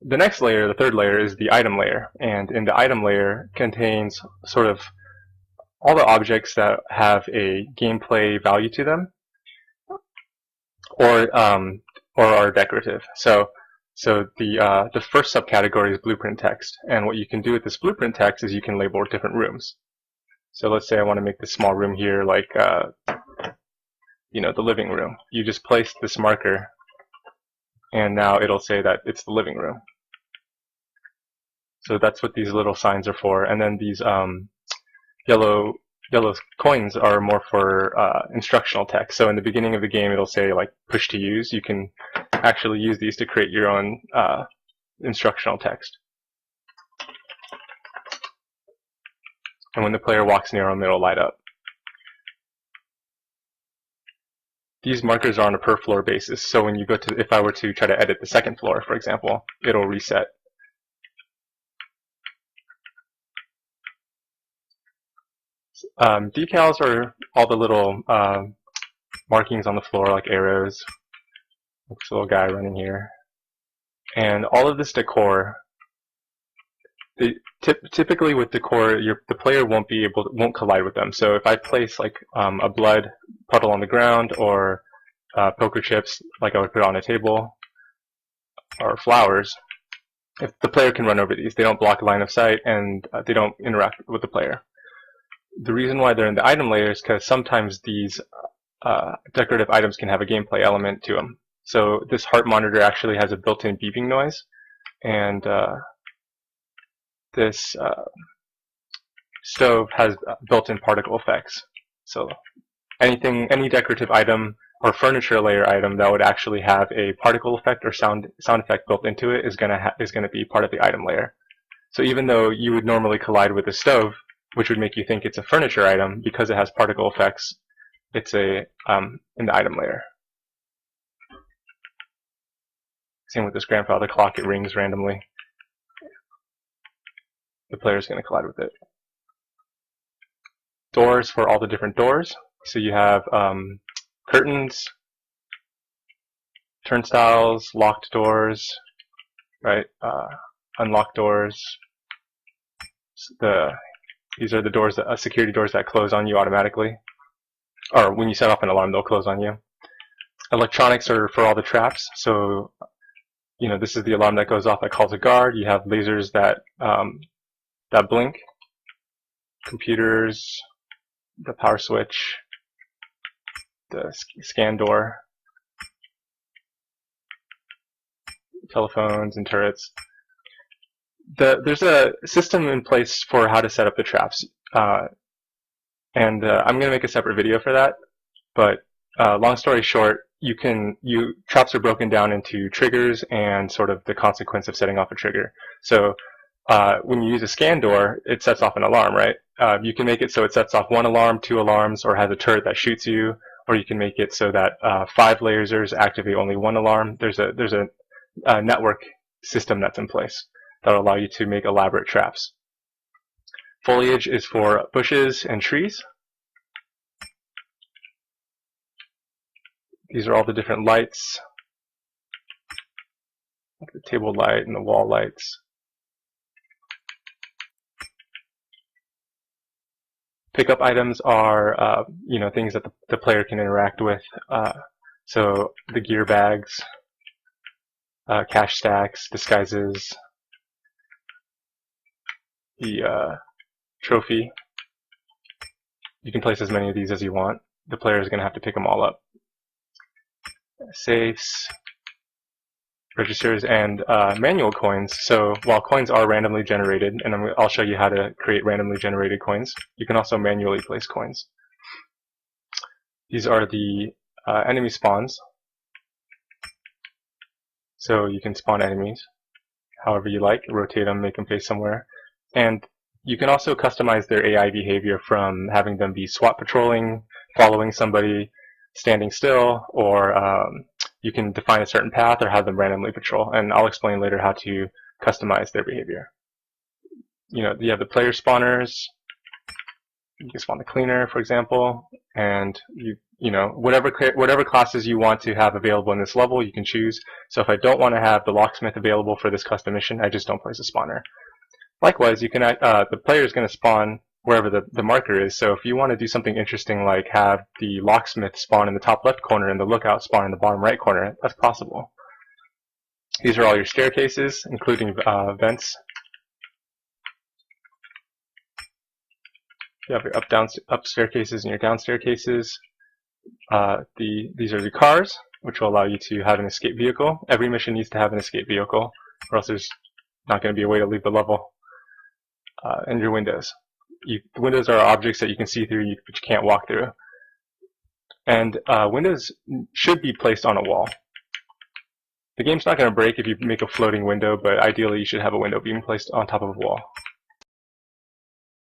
the next layer, the third layer, is the item layer, and in the item layer contains sort of all the objects that have a gameplay value to them, or are decorative. So the first subcategory is blueprint text, and what you can do with this blueprint text is you can label different rooms. So let's say I want to make this small room here like the living room. You just place this marker, and now it'll say that it's the living room. So that's what these little signs are for, and then these yellow coins are more for instructional text. So in the beginning of the game, it'll say like push to use. You can actually use these to create your own instructional text. And when the player walks near them, it'll light up. These markers are on a per floor basis. So when you go to, if I were to try to edit the second floor, for example, it'll reset. Decals are all the little markings on the floor, like arrows. This little guy running here, and all of this decor. Typically with decor, the player won't collide with them. So if I place like a blood puddle on the ground, or poker chips, like I would put on a table, or flowers, if the player can run over these, they don't block line of sight, and they don't interact with the player. The reason why they're in the item layer is because sometimes these decorative items can have a gameplay element to them. So this heart monitor actually has a built-in beeping noise, and this stove has built-in particle effects. So any decorative item or furniture layer item that would actually have a particle effect or sound effect built into it is gonna be part of the item layer. So even though you would normally collide with a stove, which would make you think it's a furniture item, because it has particle effects, it's in the item layer. Same with this grandfather clock, it rings randomly. The player is going to collide with it. Doors for all the different doors. So you have curtains, turnstiles, locked doors, right? Unlocked doors. These are the doors, security doors that close on you automatically, or when you set off an alarm, they'll close on you. Electronics are for all the traps. So, this is the alarm that goes off that calls a guard. You have lasers that blink, computers, the power switch, the scan door, telephones, and turrets. There's a system in place for how to set up the traps, and I'm going to make a separate video for that. But long story short, traps are broken down into triggers and sort of the consequence of setting off a trigger. So when you use a scan door, it sets off an alarm, right? You can make it so it sets off 1 alarm, 2 alarms, or has a turret that shoots you, or you can make it so that 5 lasers activate only 1 alarm. There's a network system that's in place that will allow you to make elaborate traps. Foliage is for bushes and trees. These are all the different lights, like the table light and the wall lights. Pickup items are, things that the player can interact with. So the gear bags, cash stacks, disguises, the trophy. You can place as many of these as you want. The player is going to have to pick them all up. Safes, registers, and manual coins. So while coins are randomly generated, and I'll show you how to create randomly generated coins, you can also manually place coins. These are the enemy spawns. So you can spawn enemies however you like, rotate them, make them face somewhere. And you can also customize their AI behavior from having them be SWAT patrolling, following somebody, standing still, or you can define a certain path or have them randomly patrol. And I'll explain later how to customize their behavior. You have the player spawners. You can spawn the cleaner, for example, and whatever classes you want to have available in this level, you can choose. So if I don't want to have the locksmith available for this custom mission, I just don't place a spawner. Likewise, you can the player is going to spawn wherever the marker is. So if you want to do something interesting like have the locksmith spawn in the top left corner and the lookout spawn in the bottom right corner, that's possible. These are all your staircases, including vents. You have your up staircases and your down staircases. These are the cars, which will allow you to have an escape vehicle. Every mission needs to have an escape vehicle, or else there's not going to be a way to leave the level. And your windows. The windows are objects that you can see through, but you can't walk through. And windows should be placed on a wall. The game's not going to break if you make a floating window, but ideally you should have a window being placed on top of a wall.